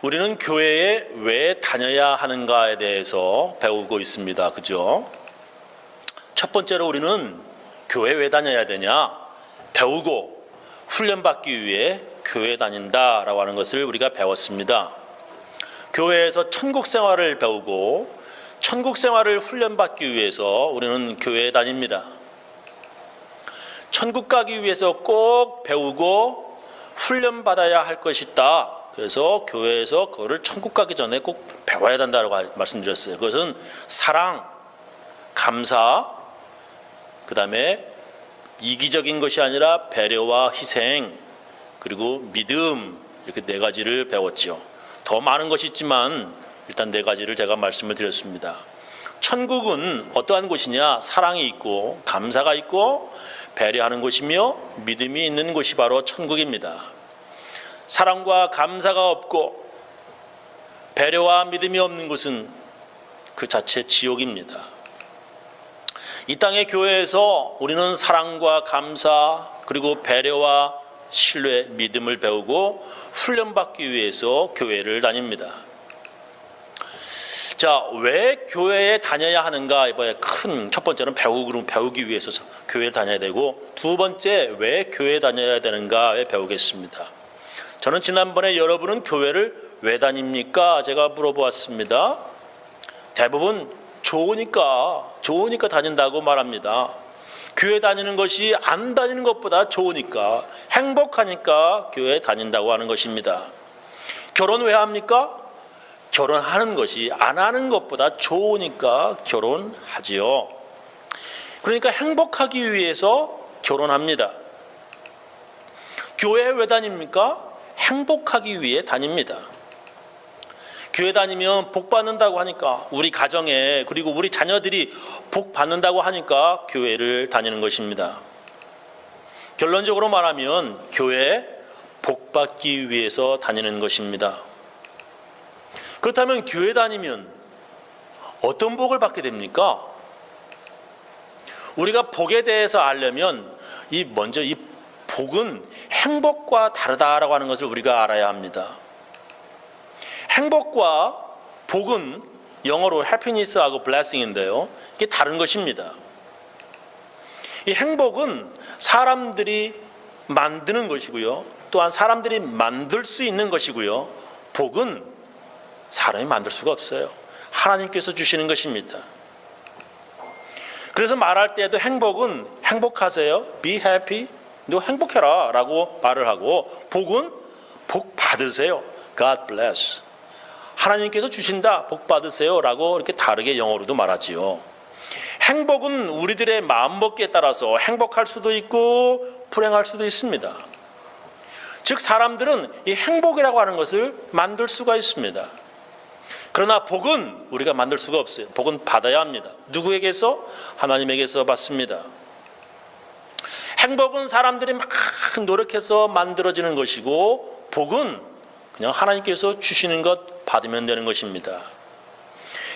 우리는 교회에 왜 다녀야 하는가에 대해서 배우고 있습니다. 그죠? 첫 번째로 우리는 교회 왜 다녀야 되냐? 배우고 훈련받기 위해 교회 다닌다라고 하는 것을 우리가 배웠습니다. 교회에서 천국 생활을 배우고 천국 생활을 훈련받기 위해서 우리는 교회에 다닙니다. 천국 가기 위해서 꼭 배우고 훈련받아야 할 것이 있다. 그래서 교회에서 그거를 천국 가기 전에 꼭 배워야 된다고 말씀드렸어요. 그것은 사랑, 감사, 그 다음에 이기적인 것이 아니라 배려와 희생, 그리고 믿음, 이렇게 네 가지를 배웠죠. 더 많은 것이 있지만 일단 네 가지를 제가 말씀을 드렸습니다. 천국은 어떠한 곳이냐? 사랑이 있고 감사가 있고 배려하는 곳이며 믿음이 있는 곳이 바로 천국입니다. 사랑과 감사가 없고 배려와 믿음이 없는 곳은 그 자체 지옥입니다. 이 땅의 교회에서 우리는 사랑과 감사 그리고 배려와 신뢰, 믿음을 배우고 훈련받기 위해서 교회를 다닙니다. 자, 왜 교회에 다녀야 하는가? 이번에 큰 첫 번째는 배우기 위해서 교회에 다녀야 되고, 두 번째 왜 교회에 다녀야 되는가에 배우겠습니다. 저는 지난번에 여러분은 교회를 왜 다닙니까? 제가 물어보았습니다. 대부분 좋으니까 다닌다고 말합니다. 교회 다니는 것이 안 다니는 것보다 좋으니까, 행복하니까 교회 다닌다고 하는 것입니다. 결혼 왜 합니까? 결혼하는 것이 안 하는 것보다 좋으니까 결혼하지요. 그러니까 행복하기 위해서 결혼합니다. 교회 왜 다닙니까? 행복하기 위해 다닙니다. 교회 다니면 복 받는다고 하니까, 우리 가정에 그리고 우리 자녀들이 복 받는다고 하니까 교회를 다니는 것입니다. 결론적으로 말하면 교회에 복 받기 위해서 다니는 것입니다. 그렇다면 교회 다니면 어떤 복을 받게 됩니까? 우리가 복에 대해서 알려면 먼저 이 복은 행복과 다르다라고 하는 것을 우리가 알아야 합니다. 행복과 복은 영어로 happiness하고 blessing인데요, 이게 다른 것입니다. 이 행복은 사람들이 만드는 것이고요, 또한 사람들이 만들 수 있는 것이고요, 복은 사람이 만들 수가 없어요. 하나님께서 주시는 것입니다. 그래서 말할 때에도 행복은 행복하세요, be happy, 너 행복해라 라고 말을 하고, 복은 복 받으세요, God bless, 하나님께서 주신다, 복 받으세요 라고 이렇게 다르게 영어로도 말하지요. 행복은 우리들의 마음먹기에 따라서 행복할 수도 있고 불행할 수도 있습니다. 즉 사람들은 이 행복이라고 하는 것을 만들 수가 있습니다. 그러나 복은 우리가 만들 수가 없어요. 복은 받아야 합니다. 누구에게서? 하나님에게서 받습니다. 행복은 사람들이 막 노력해서 만들어지는 것이고, 복은 그냥 하나님께서 주시는 것 받으면 되는 것입니다.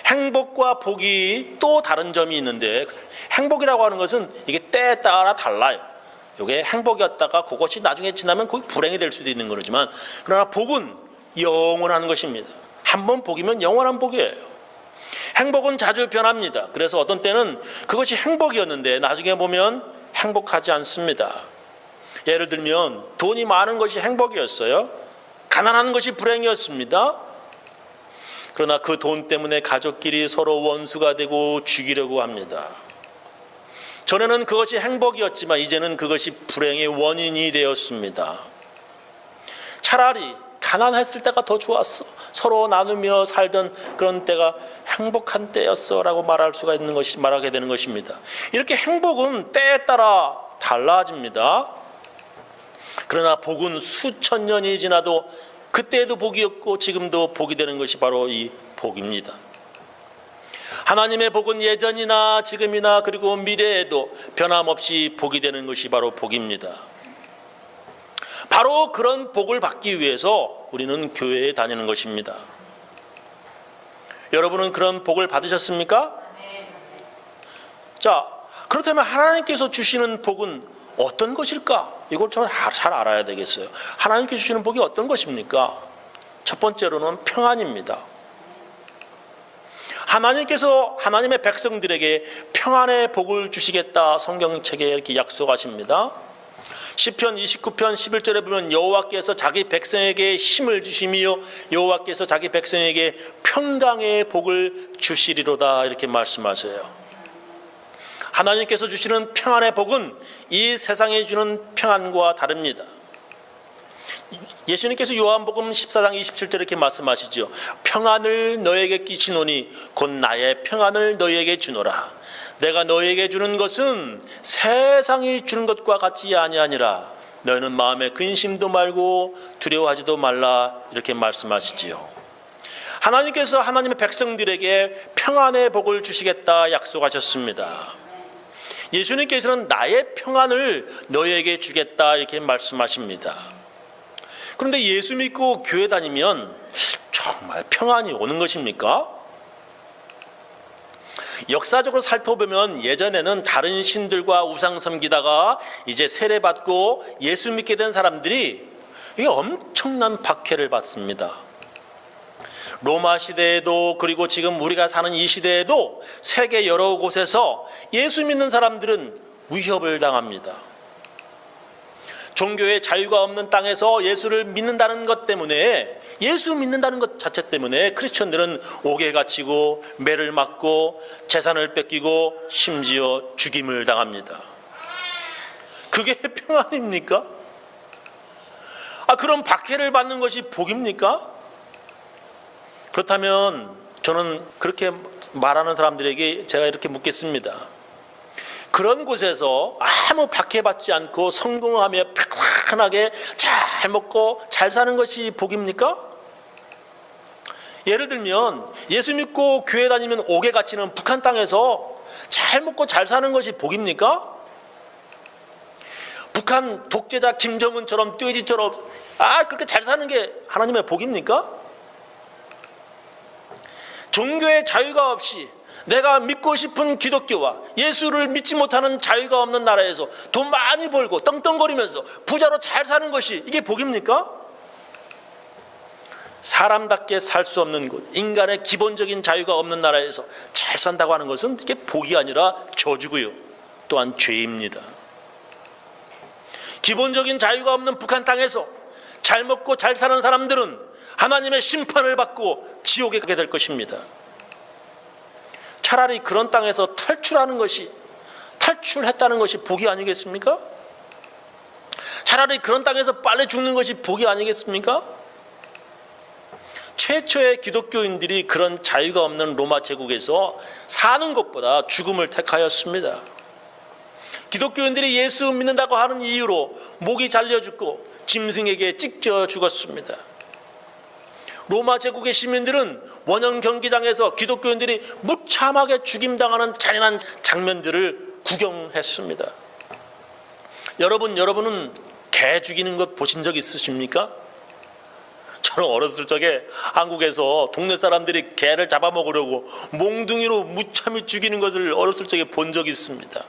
행복과 복이 또 다른 점이 있는데, 행복이라고 하는 것은 이게 때에 따라 달라요. 이게 행복이었다가 그것이 나중에 지나면 거의 불행이 될 수도 있는 거지만, 그러나 복은 영원한 것입니다. 한번 복이면 영원한 복이에요. 행복은 자주 변합니다. 그래서 어떤 때는 그것이 행복이었는데 나중에 보면 행복하지 않습니다. 예를 들면 돈이 많은 것이 행복이었어요. 가난한 것이 불행이었습니다. 그러나 그 돈 때문에 가족끼리 서로 원수가 되고 죽이려고 합니다. 전에는 그것이 행복이었지만 이제는 그것이 불행의 원인이 되었습니다. 차라리 가난했을 때가 더 좋았어, 서로 나누며 살던 그런 때가 행복한 때였어 라고 말하게 되는 것입니다. 이렇게 행복은 때에 따라 달라집니다. 그러나 복은 수천 년이 지나도 그때도 복이었고 지금도 복이 되는 것이 바로 이 복입니다. 하나님의 복은 예전이나 지금이나 그리고 미래에도 변함없이 복이 되는 것이 바로 복입니다. 바로 그런 복을 받기 위해서 우리는 교회에 다니는 것입니다. 여러분은 그런 복을 받으셨습니까? 자, 그렇다면 하나님께서 주시는 복은 어떤 것일까? 이걸 좀 잘 알아야 되겠어요. 하나님께서 주시는 복이 어떤 것입니까? 첫 번째로는 평안입니다. 하나님께서 하나님의 백성들에게 평안의 복을 주시겠다 성경책에 이렇게 약속하십니다. 시편 29편 11절에 보면 여호와께서 자기 백성에게 힘을 주시며 여호와께서 자기 백성에게 평강의 복을 주시리로다 이렇게 말씀하세요. 하나님께서 주시는 평안의 복은 이 세상에 주는 평안과 다릅니다. 예수님께서 요한복음 14장 27절에 이렇게 말씀하시죠. 평안을 너에게 끼치노니 곧 나의 평안을 너에게 주노라. 내가 너에게 주는 것은 세상이 주는 것과 같지 아니하니라. 너희는 마음에 근심도 말고 두려워하지도 말라 이렇게 말씀하시지요. 하나님께서 하나님의 백성들에게 평안의 복을 주시겠다 약속하셨습니다. 예수님께서는 나의 평안을 너희에게 주겠다 이렇게 말씀하십니다. 그런데 예수 믿고 교회 다니면 정말 평안이 오는 것입니까? 역사적으로 살펴보면 예전에는 다른 신들과 우상 섬기다가 이제 세례받고 예수 믿게 된 사람들이 이게 엄청난 박해를 받습니다. 로마 시대에도 그리고 지금 우리가 사는 이 시대에도 세계 여러 곳에서 예수 믿는 사람들은 위협을 당합니다. 종교의 자유가 없는 땅에서 예수를 믿는다는 것 때문에, 예수 믿는다는 것 자체 때문에 크리스천들은 옥에 갇히고 매를 맞고 재산을 뺏기고 심지어 죽임을 당합니다. 그게 평안입니까? 그럼 박해를 받는 것이 복입니까? 그렇다면 저는 그렇게 말하는 사람들에게 제가 이렇게 묻겠습니다. 그런 곳에서 아무 박해받지 않고 성공하며 편안하게 잘 먹고 잘 사는 것이 복입니까? 예를 들면 예수 믿고 교회 다니면 옥에 갇히는 북한 땅에서 잘 먹고 잘 사는 것이 복입니까? 북한 독재자 김정은처럼 돼지처럼 그렇게 잘 사는 게 하나님의 복입니까? 종교의 자유가 없이 내가 믿고 싶은 기독교와 예수를 믿지 못하는 자유가 없는 나라에서 돈 많이 벌고 떵떵거리면서 부자로 잘 사는 것이 이게 복입니까? 사람답게 살 수 없는 곳, 인간의 기본적인 자유가 없는 나라에서 잘 산다고 하는 것은 이게 복이 아니라 저주고요, 또한 죄입니다. 기본적인 자유가 없는 북한 땅에서 잘 먹고 잘 사는 사람들은 하나님의 심판을 받고 지옥에 가게 될 것입니다. 차라리 그런 땅에서 탈출했다는 것이 복이 아니겠습니까? 차라리 그런 땅에서 빨리 죽는 것이 복이 아니겠습니까? 최초의 기독교인들이 그런 자유가 없는 로마 제국에서 사는 것보다 죽음을 택하였습니다. 기독교인들이 예수 믿는다고 하는 이유로 목이 잘려 죽고 짐승에게 찢겨 죽었습니다. 로마 제국의 시민들은 원형 경기장에서 기독교인들이 무참하게 죽임당하는 잔인한 장면들을 구경했습니다. 여러분은 개 죽이는 것 보신 적 있으십니까? 저는 어렸을 적에 한국에서 동네 사람들이 개를 잡아먹으려고 몽둥이로 무참히 죽이는 것을 어렸을 적에 본 적이 있습니다.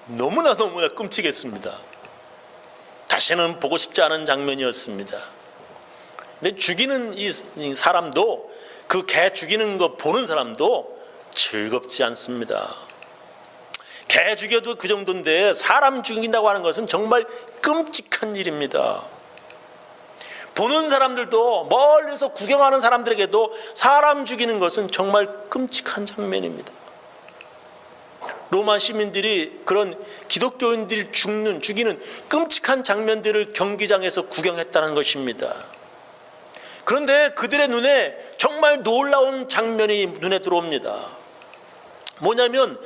너무나 끔찍했습니다. 다시는 보고 싶지 않은 장면이었습니다. 근데 죽이는 이 사람도, 그 개 죽이는 거 보는 사람도 즐겁지 않습니다. 개 죽여도 그 정도인데 사람 죽인다고 하는 것은 정말 끔찍한 일입니다. 보는 사람들도, 멀리서 구경하는 사람들에게도 사람 죽이는 것은 정말 끔찍한 장면입니다. 로마 시민들이 그런 기독교인들이 죽이는 끔찍한 장면들을 경기장에서 구경했다는 것입니다. 그런데 그들의 눈에 정말 놀라운 장면이 눈에 들어옵니다. 뭐냐면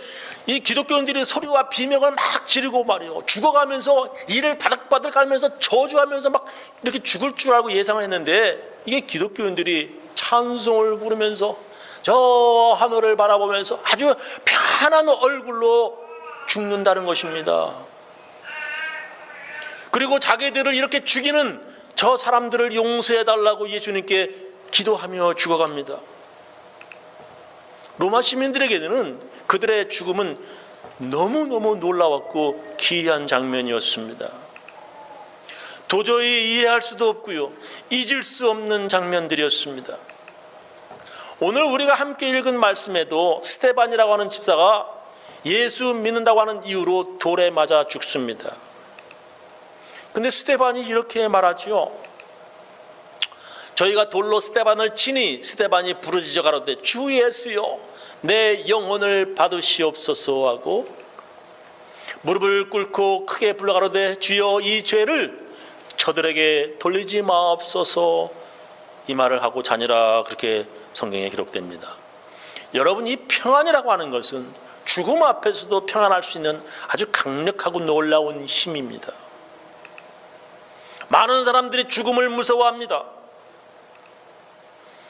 이 기독교인들이 소리와 비명을 막 지르고 말이요, 죽어가면서 이를 바닥바닥 깔면서 저주하면서 막 이렇게 죽을 줄 알고 예상을 했는데, 이게 기독교인들이 찬송을 부르면서 저 하늘을 바라보면서 아주 편안한 얼굴로 죽는다는 것입니다. 그리고 자기들을 이렇게 죽이는 저 사람들을 용서해달라고 예수님께 기도하며 죽어갑니다. 로마 시민들에게는 그들의 죽음은 너무너무 놀라웠고 기이한 장면이었습니다. 도저히 이해할 수도 없고요, 잊을 수 없는 장면들이었습니다. 오늘 우리가 함께 읽은 말씀에도 스데반이라고 하는 집사가 예수 믿는다고 하는 이유로 돌에 맞아 죽습니다. 근데 스데반이 이렇게 말하지요. 저희가 돌로 스데반을 치니 스데반이 부르짖어 가로되 주 예수여 내 영혼을 받으시옵소서 하고 무릎을 꿇고 크게 불러 가로되 주여 이 죄를 저들에게 돌리지 마옵소서, 이 말을 하고 자니라, 그렇게 성경에 기록됩니다. 여러분, 이 평안이라고 하는 것은 죽음 앞에서도 평안할 수 있는 아주 강력하고 놀라운 힘입니다. 많은 사람들이 죽음을 무서워합니다.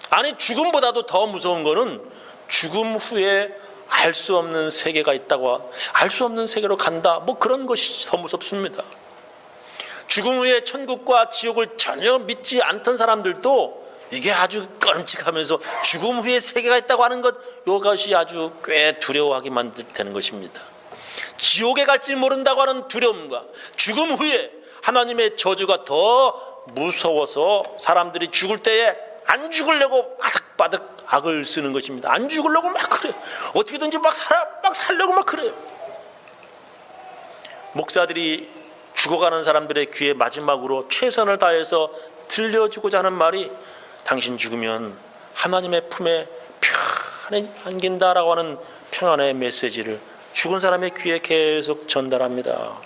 아니, 죽음보다도 더 무서운 거는 죽음 후에 알 수 없는 세계가 있다고, 알 수 없는 세계로 간다, 뭐 그런 것이 더 무섭습니다. 죽음 후에 천국과 지옥을 전혀 믿지 않던 사람들도 이게 아주 꺼림칙하면서 죽음 후에 세계가 있다고 하는 것, 이것이 아주 꽤 두려워하게 만드는 것입니다. 지옥에 갈지 모른다고 하는 두려움과 죽음 후에 하나님의 저주가 더 무서워서 사람들이 죽을 때에 안 죽으려고 바득바득 악을 쓰는 것입니다. 안 죽으려고 막 그래요. 어떻게든지 막 살려고 막 그래요. 목사들이 죽어가는 사람들의 귀에 마지막으로 최선을 다해서 들려주고자 하는 말이 당신 죽으면 하나님의 품에 평안히 안긴다라고 하는 평안의 메시지를 죽은 사람의 귀에 계속 전달합니다.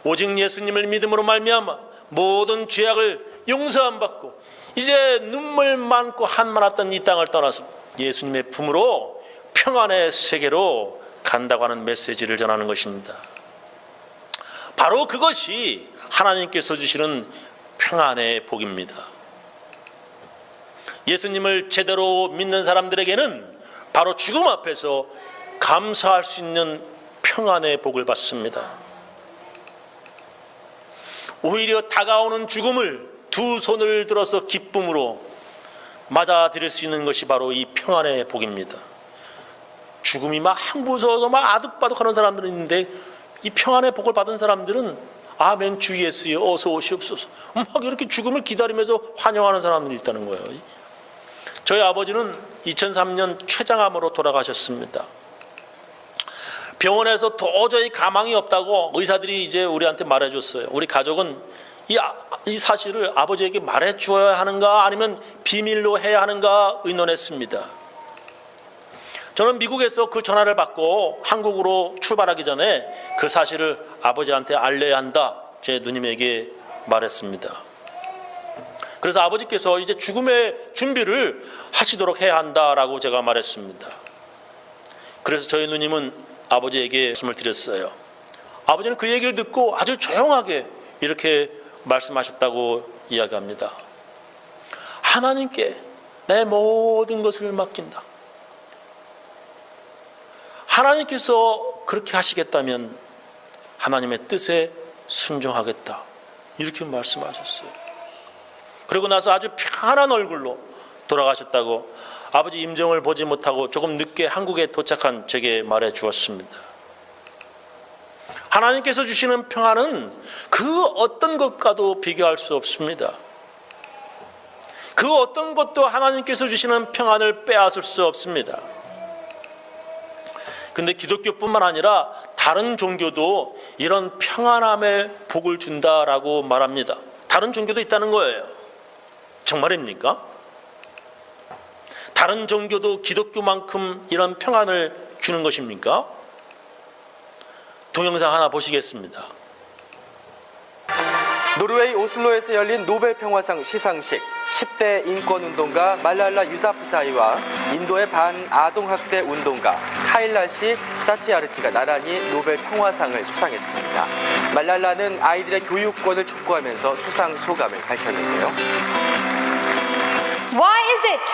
오직 예수님을 믿음으로 말미암아 모든 죄악을 용서함 받고 이제 눈물 많고 한많았던 이 땅을 떠나서 예수님의 품으로 평안의 세계로 간다고 하는 메시지를 전하는 것입니다. 바로 그것이 하나님께서 주시는 평안의 복입니다. 예수님을 제대로 믿는 사람들에게는 바로 죽음 앞에서 감사할 수 있는 평안의 복을 받습니다. 오히려 다가오는 죽음을 두 손을 들어서 기쁨으로 맞아들일 수 있는 것이 바로 이 평안의 복입니다. 죽음이 막 무서워서 막 아득바득하는 사람들은 있는데, 이 평안의 복을 받은 사람들은 아멘 주 예수여 어서 오시옵소서 막 이렇게 죽음을 기다리면서 환영하는 사람들이 있다는 거예요. 저희 아버지는 2003년 췌장암으로 돌아가셨습니다. 병원에서 도저히 가망이 없다고 의사들이 이제 우리한테 말해줬어요. 우리 가족은 이 사실을 아버지에게 말해주어야 하는가 아니면 비밀로 해야 하는가 의논했습니다. 저는 미국에서 그 전화를 받고 한국으로 출발하기 전에 그 사실을 아버지한테 알려야 한다, 제 누님에게 말했습니다. 그래서 아버지께서 이제 죽음의 준비를 하시도록 해야 한다라고 제가 말했습니다. 그래서 저희 누님은 아버지에게 말씀을 드렸어요. 아버지는 그 얘기를 듣고 아주 조용하게 이렇게 말씀하셨다고 이야기합니다. 하나님께 내 모든 것을 맡긴다. 하나님께서 그렇게 하시겠다면 하나님의 뜻에 순종하겠다, 이렇게 말씀하셨어요. 그리고 나서 아주 편안한 얼굴로 돌아가셨다고 아버지 임종을 보지 못하고 조금 늦게 한국에 도착한 제게 말해 주었습니다. 하나님께서 주시는 평안은 그 어떤 것과도 비교할 수 없습니다. 그 어떤 것도 하나님께서 주시는 평안을 빼앗을 수 없습니다. 근데 기독교뿐만 아니라 다른 종교도 이런 평안함의 복을 준다라고 말합니다. 다른 종교도 있다는 거예요. 정말입니까? 다른 종교도 기독교만큼 이런 평안을 주는 것입니까? 동영상 하나 보시겠습니다. 노르웨이 오슬로에서 열린 노벨 평화상 시상식, 10대 인권운동가 말랄라 유사프사이와 인도의 반아동학대 운동가 카일라시 사티아르티가 나란히 노벨 평화상을 수상했습니다. 말랄라는 아이들의 교육권을 촉구하면서 수상 소감을 밝혔는데요. Why is it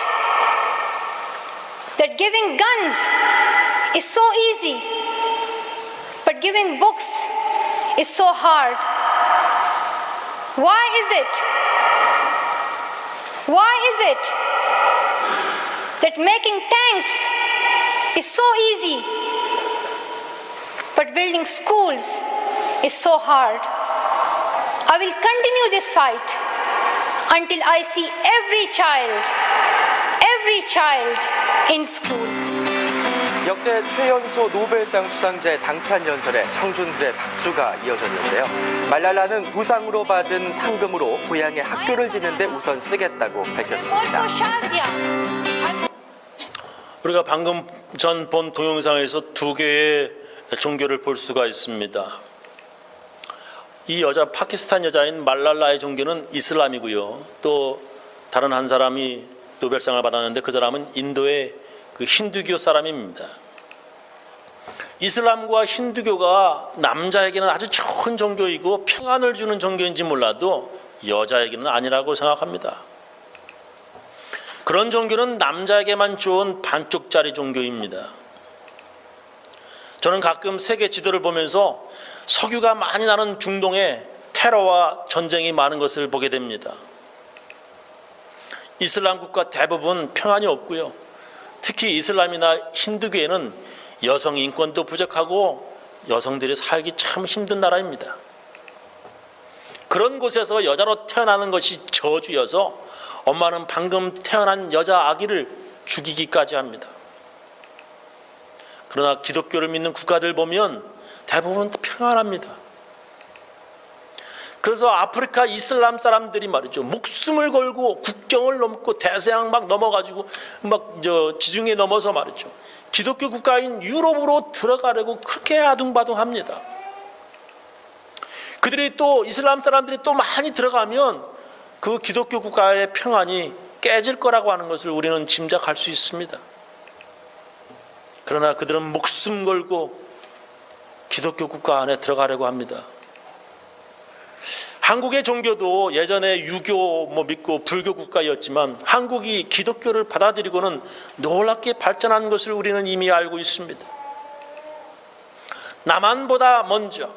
that giving guns is so easy, but giving books is so hard? Why is it? Why is it that making tanks is so easy, but building schools is so hard? I will continue this fight until I see every child in school. 역대 최연소 노벨상 수상자의 당찬 연설에 청중들의 박수가 이어졌는데요. 말랄라는 부상으로 받은 상금으로 고향에 학교를 짓는 데 우선 쓰겠다고 밝혔습니다. Also Shazia. 우리가 방금 전 본 동영상에서 두 개의 종교를 볼 수가 있습니다. 이 여자, 파키스탄 여자인 말랄라의 종교는 이슬람이고요. 또 다른 한 사람이 노벨상을 받았는데 그 사람은 인도의 그 힌두교 사람입니다. 이슬람과 힌두교가 남자에게는 아주 좋은 종교이고 평안을 주는 종교인지 몰라도 여자에게는 아니라고 생각합니다. 그런 종교는 남자에게만 좋은 반쪽짜리 종교입니다. 저는 가끔 세계 지도를 보면서 석유가 많이 나는 중동에 테러와 전쟁이 많은 것을 보게 됩니다. 이슬람 국가 대부분 평안이 없고요. 특히 이슬람이나 힌두교에는 여성 인권도 부족하고 여성들이 살기 참 힘든 나라입니다. 그런 곳에서 여자로 태어나는 것이 저주여서 엄마는 방금 태어난 여자 아기를 죽이기까지 합니다. 그러나 기독교를 믿는 국가들 보면 대부분 평안합니다. 그래서 아프리카 이슬람 사람들이 말이죠, 목숨을 걸고 국경을 넘고 대서양 막 넘어가지고 막 지중해 넘어서 말이죠, 기독교 국가인 유럽으로 들어가려고 그렇게 아둥바둥합니다. 그들이 또 이슬람 사람들이 또 많이 들어가면 그 기독교 국가의 평안이 깨질 거라고 하는 것을 우리는 짐작할 수 있습니다. 그러나 그들은 목숨 걸고 기독교 국가 안에 들어가려고 합니다. 한국의 종교도 예전에 유교 믿고 불교 국가였지만 한국이 기독교를 받아들이고는 놀랍게 발전한 것을 우리는 이미 알고 있습니다. 남한보다 먼저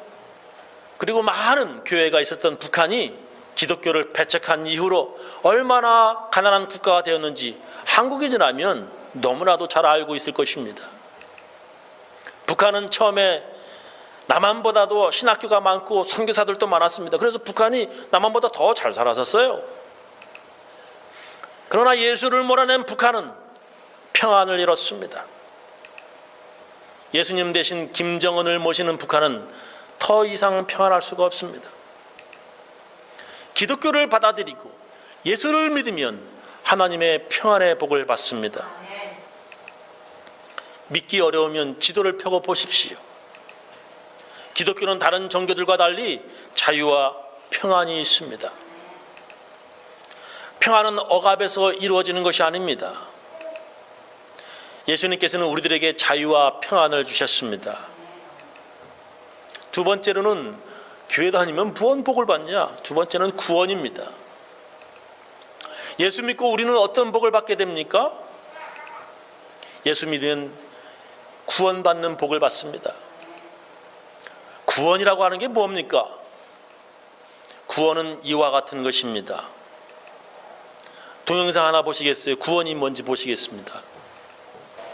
그리고 많은 교회가 있었던 북한이 기독교를 배척한 이후로 얼마나 가난한 국가가 되었는지 한국인이라면 너무나도 잘 알고 있을 것입니다. 북한은 처음에 남한보다도 신학교가 많고 선교사들도 많았습니다. 그래서 북한이 남한보다 더 잘 살았었어요. 그러나 예수를 몰아낸 북한은 평안을 잃었습니다. 예수님 대신 김정은을 모시는 북한은 더 이상 평안할 수가 없습니다. 기독교를 받아들이고 예수를 믿으면 하나님의 평안의 복을 받습니다. 믿기 어려우면 지도를 펴고 보십시오. 기독교는 다른 종교들과 달리 자유와 평안이 있습니다. 평안은 억압에서 이루어지는 것이 아닙니다. 예수님께서는 우리들에게 자유와 평안을 주셨습니다. 두 번째로는 교회 다니면 무언 복을 받냐? 두 번째는 구원입니다. 예수 믿고 우리는 어떤 복을 받게 됩니까? 예수 믿으면 구원받는 복을 받습니다. 구원이라고 하는 게 뭡니까? 구원은 이와 같은 것입니다. 동영상 하나 보시겠어요? 구원이 뭔지 보시겠습니다.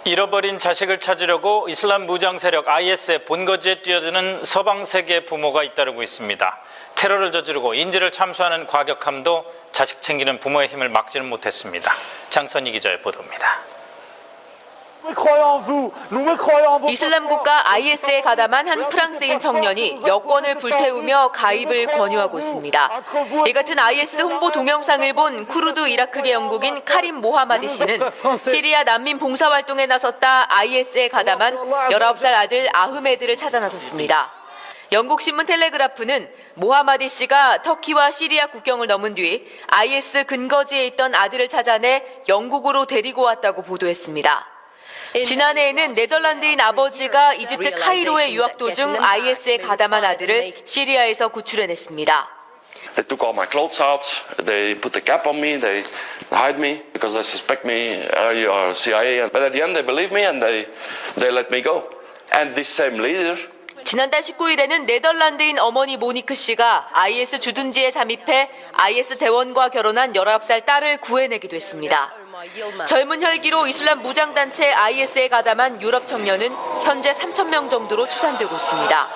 잃어버린 자식을 찾으려고 이슬람 무장 세력 IS의 본거지에 뛰어드는 서방 세계 부모가 잇따르고 있습니다. 테러를 저지르고 인질을 참수하는 과격함도 자식 챙기는 부모의 힘을 막지는 못했습니다. 장선희 기자의 보도입니다. 이슬람 국가 IS에 가담한 한 프랑스인 청년이 여권을 불태우며 가입을 권유하고 있습니다. 이 같은 IS 홍보 동영상을 본 쿠르드 이라크계 영국인 카림 모하마디 씨는 시리아 난민 봉사활동에 나섰다 IS에 가담한 19살 아들 아흐메드를 찾아 나섰습니다. 영국 신문 텔레그라프는 모하마디 씨가 터키와 시리아 국경을 넘은 뒤 IS 근거지에 있던 아들을 찾아내 영국으로 데리고 왔다고 보도했습니다. 지난해에는 네덜란드인 아버지가 이집트 카이로에 유학 도중 IS에 가담한 아들을 시리아에서 구출해냈습니다. They took all my clothes out. They put the cap on me. They hide me because they suspect me you are CIA. But at the end, they believe me and they let me go. And this same leader. 지난달 19일에는 네덜란드인 어머니 모니크 씨가 IS 주둔지에 잠입해 IS 대원과 결혼한 19살 딸을 구해내기도 했습니다. 젊은 혈기로 이슬람 무장단체 IS에 가담한 유럽 청년은 현재 3,000명 정도로 추산되고 있습니다.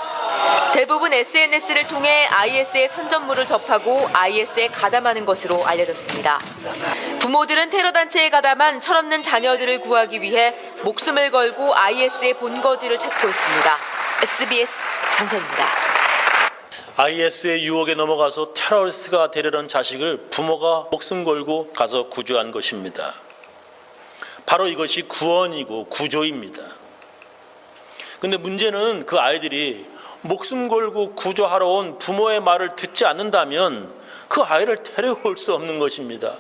대부분 SNS를 통해 IS의 선전물을 접하고 IS에 가담하는 것으로 알려졌습니다. 부모들은 테러 단체에 가담한 철없는 자녀들을 구하기 위해 목숨을 걸고 IS의 본거지를 찾고 있습니다. SBS 장선입니다. IS의 유혹에 넘어가서 테러리스트가 되려는 자식을 부모가 목숨 걸고 가서 구조한 것입니다. 바로 이것이 구원이고 구조입니다. 근데 문제는 그 아이들이 목숨 걸고 구조하러 온 부모의 말을 듣지 않는다면 그 아이를 데려올 수 없는 것입니다.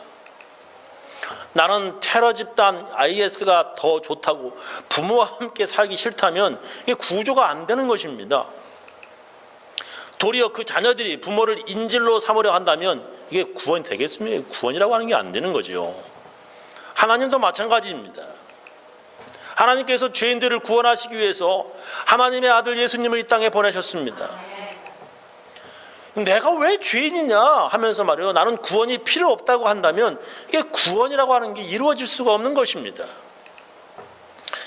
나는 테러 집단 IS가 더 좋다고 부모와 함께 살기 싫다면 이게 구조가 안 되는 것입니다. 도리어 그 자녀들이 부모를 인질로 삼으려 한다면 이게 구원이 되겠습니까? 구원이라고 하는 게 안 되는 거죠. 하나님도 마찬가지입니다. 하나님께서 죄인들을 구원하시기 위해서 하나님의 아들 예수님을 이 땅에 보내셨습니다. 내가 왜 죄인이냐 하면서 말이에요. 나는 구원이 필요 없다고 한다면 이게 구원이라고 하는 게 이루어질 수가 없는 것입니다.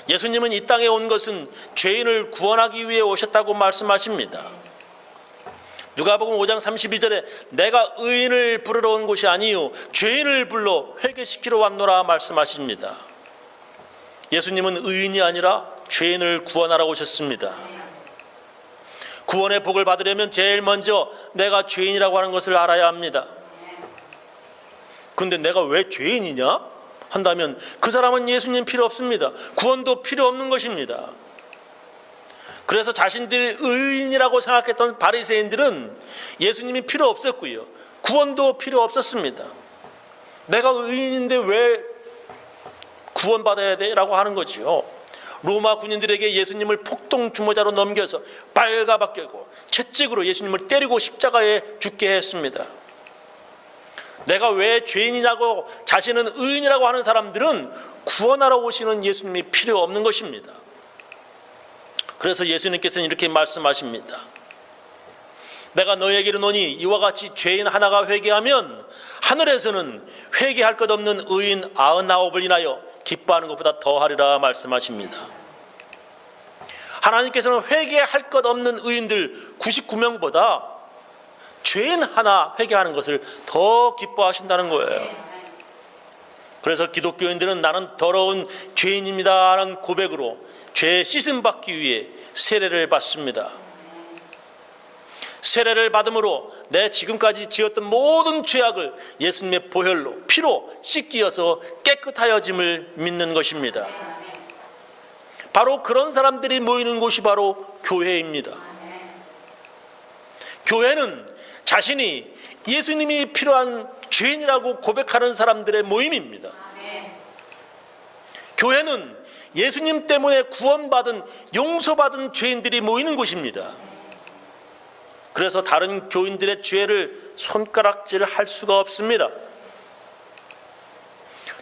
예수님은 이 땅에 온 것은 죄인을 구원하기 위해 오셨다고 말씀하십니다. 누가복음 5장 32절에 내가 의인을 부르러 온 곳이 아니요 죄인을 불러 회개시키러 왔노라 말씀하십니다. 예수님은 의인이 아니라 죄인을 구원하러 오셨습니다. 구원의 복을 받으려면 제일 먼저 내가 죄인이라고 하는 것을 알아야 합니다. 근데 내가 왜 죄인이냐 한다면 그 사람은 예수님 필요 없습니다. 구원도 필요 없는 것입니다. 그래서 자신들이 의인이라고 생각했던 바리새인들은 예수님이 필요 없었고요. 구원도 필요 없었습니다. 내가 의인인데 왜 구원받아야 돼? 라고 하는 거지요. 로마 군인들에게 예수님을 폭동 주모자로 넘겨서 빨가벗기고 채찍으로 예수님을 때리고 십자가에 죽게 했습니다. 내가 왜 죄인이냐고 자신은 의인이라고 하는 사람들은 구원하러 오시는 예수님이 필요 없는 것입니다. 그래서 예수님께서는 이렇게 말씀하십니다. 내가 너희에게 이르노니 이와 같이 죄인 하나가 회개하면 하늘에서는 회개할 것 없는 의인 99을 인하여 기뻐하는 것보다 더하리라 말씀하십니다. 하나님께서는 회개할 것 없는 의인들 99명보다 죄인 하나 회개하는 것을 더 기뻐하신다는 거예요. 그래서 기독교인들은 나는 더러운 죄인입니다 하는 고백으로 죄 씻음 받기 위해 세례를 받습니다. 세례를 받음으로 내 지금까지 지었던 모든 죄악을 예수님의 보혈로 피로 씻기어서 깨끗하여짐을 믿는 것입니다. 바로 그런 사람들이 모이는 곳이 바로 교회입니다. 교회는 자신이 예수님이 필요한 죄인이라고 고백하는 사람들의 모임입니다. 교회는 예수님 때문에 구원받은 용서받은 죄인들이 모이는 곳입니다. 그래서 다른 교인들의 죄를 손가락질할 수가 없습니다.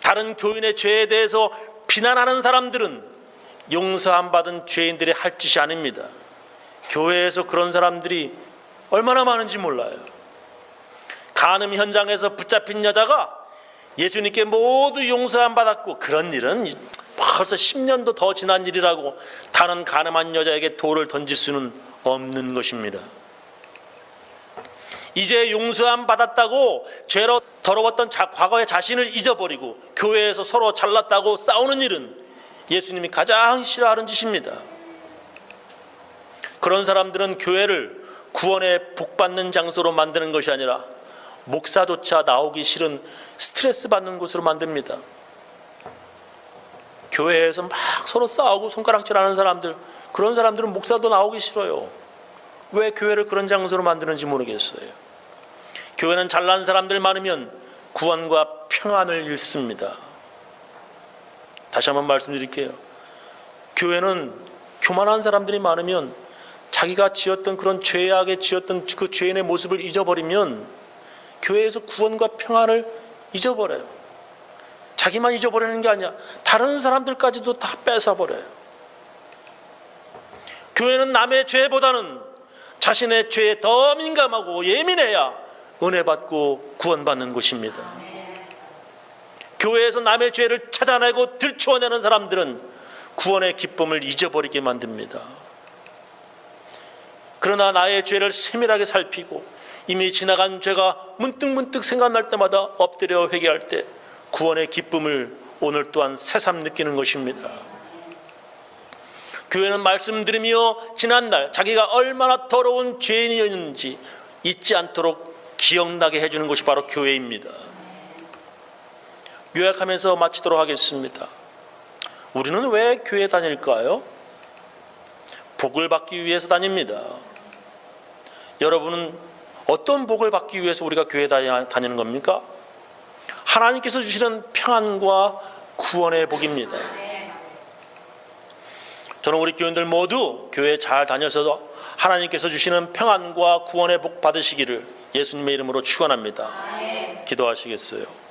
다른 교인의 죄에 대해서 비난하는 사람들은 용서 안 받은 죄인들이 할 짓이 아닙니다. 교회에서 그런 사람들이 얼마나 많은지 몰라요. 간음 현장에서 붙잡힌 여자가 예수님께 모두 용서 안 받았고 그런 일은 벌써 10년도 더 지난 일이라고 다른 간음한 여자에게 돌을 던질 수는 없는 것입니다. 이제 용서 안 받았다고 죄로 더러웠던 과거의 자신을 잊어버리고 교회에서 서로 잘났다고 싸우는 일은 예수님이 가장 싫어하는 짓입니다. 그런 사람들은 교회를 구원의 복받는 장소로 만드는 것이 아니라 목사조차 나오기 싫은 스트레스 받는 곳으로 만듭니다. 교회에서 막 서로 싸우고 손가락질하는 사람들, 그런 사람들은 목사도 나오기 싫어요. 왜 교회를 그런 장소로 만드는지 모르겠어요. 교회는 잘난 사람들 많으면 구원과 평안을 잃습니다. 다시 한번 말씀드릴게요. 교회는 교만한 사람들이 많으면 자기가 지었던 그런 죄악에 지었던 그 죄인의 모습을 잊어버리면 교회에서 구원과 평안을 잊어버려요. 자기만 잊어버리는 게 아니야. 다른 사람들까지도 다 뺏어버려요. 교회는 남의 죄보다는 자신의 죄에 더 민감하고 예민해야 은혜 받고 구원받는 곳입니다. 교회에서 남의 죄를 찾아내고 들추어내는 사람들은 구원의 기쁨을 잊어버리게 만듭니다. 그러나 나의 죄를 세밀하게 살피고 이미 지나간 죄가 문득문득 생각날 때마다 엎드려 회개할 때 구원의 기쁨을 오늘 또한 새삼 느끼는 것입니다. 교회는 말씀 들으며 지난날 자기가 얼마나 더러운 죄인이었는지 잊지 않도록 기억나게 해주는 것이 바로 교회입니다. 요약하면서 마치도록 하겠습니다. 우리는 왜 교회 다닐까요? 복을 받기 위해서 다닙니다. 여러분은 어떤 복을 받기 위해서 우리가 교회 다니는 겁니까? 하나님께서 주시는 평안과 구원의 복입니다. 저는 우리 교인들 모두 교회 잘 다녀서 하나님께서 주시는 평안과 구원의 복 받으시기를 예수님의 이름으로 축원합니다. 기도하시겠어요?